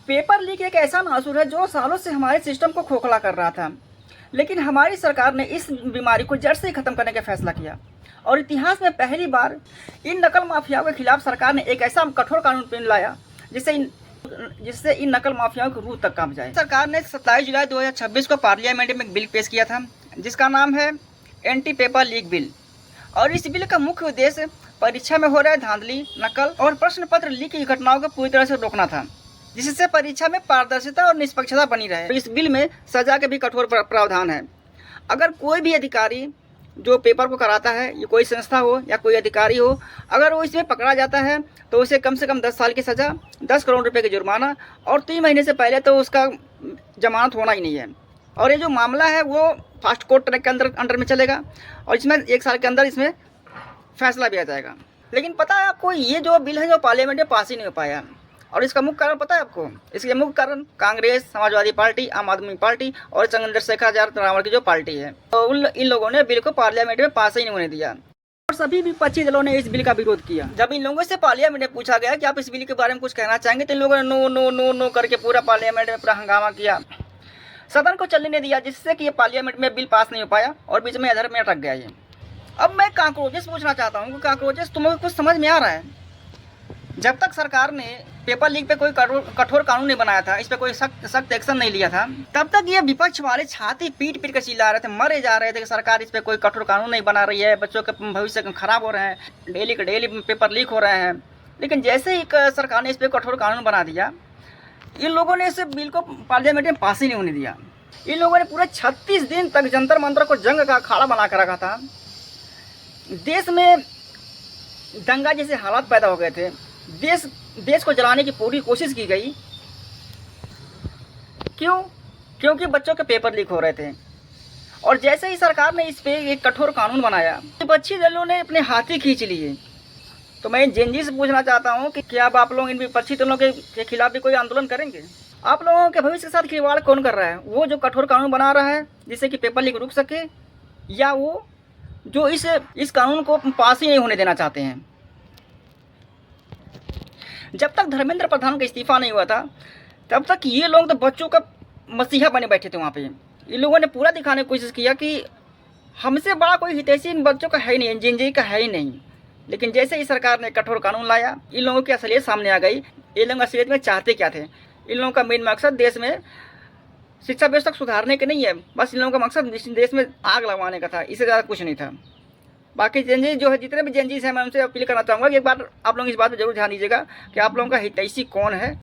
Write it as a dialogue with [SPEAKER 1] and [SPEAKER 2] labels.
[SPEAKER 1] Paper leak एक ऐसा नासूर है जो सालों से हमारे सिस्टम को खोखला कर रहा था, लेकिन हमारी सरकार ने इस बीमारी को जड़ से खत्म करने का फैसला किया और इतिहास में पहली बार इन नकल माफियाओं के खिलाफ सरकार ने एक ऐसा कठोर कानून लाया जिससे इन नकल माफियाओं की रूह तक कांप जाए। सरकार ने 27 जुलाई 2026 को पार्लियामेंट में एक बिल पेश किया था जिसका नाम है एंटी पेपर लीक बिल। और इस बिल का मुख्य उद्देश्य परीक्षा में हो रहे धांधली, नकल और प्रश्न पत्र लीक की घटनाओं को पूरी तरह से रोकना था, जिससे परीक्षा में पारदर्शिता और निष्पक्षता बनी रहे। इस बिल में सजा के भी कठोर प्रावधान है। अगर कोई भी अधिकारी जो पेपर को कराता है, ये कोई संस्था हो या कोई अधिकारी हो, अगर वो इसमें पकड़ा जाता है तो उसे कम से कम 10 साल की सज़ा, 10 करोड़ रुपए की जुर्माना और 3 महीने से पहले तो उसका जमानत होना ही नहीं है। और ये जो मामला है वो फास्ट कोर्ट ट्रैक के अंडर में चलेगा और इसमें 1 साल के अंदर इसमें फैसला भी आ जाएगा। लेकिन पता है आपको, ये जो बिल है जो पार्लियामेंट में पास ही नहीं हो पाया, और इसका मुख्य कारण पता है आपको? इसके मुख्य कारण कांग्रेस, समाजवादी पार्टी, आम आदमी पार्टी और चंद्रशेखर आजाद रावण की जो पार्टी है, तो इन लोगों ने बिल को पार्लियामेंट में पास ही नहीं होने दिया और सभी विपक्षी दलों ने इस बिल का विरोध किया। जब इन लोगों से पार्लियामेंट में पूछा गया कि आप इस बिल के बारे में कुछ कहना चाहेंगे, तो इन लोगों ने नो नो नो नो करके पूरा पार्लियामेंट में पूरा हंगामा किया, सदन को चलने नहीं दिया, जिससे कि ये पार्लियामेंट में बिल पास नहीं हो पाया और बीच में इधर में अटक गया ये। अब मैं कांक्रोचेस पूछना चाहता हूँ कि कांक्रोचेस, तुम्हें कुछ समझ में आ रहा है? जब तक सरकार ने पेपर लीक पे कोई कठोर कानून नहीं बनाया था, इस पे कोई सख्त एक्शन नहीं लिया था, तब तक ये विपक्ष वाले छाती पीट पीट कर चिल्ला रहे थे, मरे जा रहे थे कि सरकार इस पे कोई कठोर कानून नहीं बना रही है, बच्चों के भविष्य खराब हो रहे हैं, डेली के डेली पेपर लीक हो रहे हैं। लेकिन जैसे ही सरकार ने इस पर कठोर कानून बना दिया, इन लोगों ने इस बिल को पार्लियामेंट में पास ही नहीं होने दिया। इन लोगों ने पूरे 36 दिन तक जंतर मंतर को जंग का अखाड़ा बना कर रखा था। देश में दंगा जैसे हालात पैदा हो गए थे, देश को जलाने की पूरी कोशिश की गई। क्यों? क्योंकि बच्चों के पेपर लीक हो रहे थे। और जैसे ही सरकार ने इस पे एक कठोर कानून बनाया, विपक्षी दलों ने अपने हाथी खींच लिए। तो मैं जेनजी से पूछना चाहता हूं कि क्या अब आप लोग इन विपक्षी दलों के खिलाफ भी कोई आंदोलन करेंगे? आप लोगों के भविष्य के साथ खिलवाड़ कौन कर रहा है? वो जो कठोर कानून बना रहा है जिससे कि पेपर लीक रुक सके, या वो जो इस कानून को पास ही नहीं होने देना चाहते हैं? जब तक धर्मेंद्र प्रधान का इस्तीफा नहीं हुआ था, तब तक ये लोग तो बच्चों का मसीहा बने बैठे थे वहाँ पे। इन लोगों ने पूरा दिखाने की कोशिश किया कि हमसे बड़ा कोई हितैषी इन बच्चों का है ही नहीं, जेनजी का है ही नहीं। लेकिन जैसे ही सरकार ने कठोर कानून लाया, इन लोगों की असलियत सामने आ गई। ये लोग असलियत में चाहते क्या थे? इन लोगों का मेन मकसद देश में शिक्षा व्यवस्था सुधारने के नहीं है, बस इन लोगों का मकसद देश में आग लगवाने का था, इससे ज़्यादा कुछ नहीं था। बाकी जेनजी जो है, जितने भी जेनजीज हैं, मैं उनसे अपील करना चाहूँगा कि एक बार आप लोग इस बात पर जरूर ध्यान दीजिएगा कि आप लोगों का हितैषी कौन है।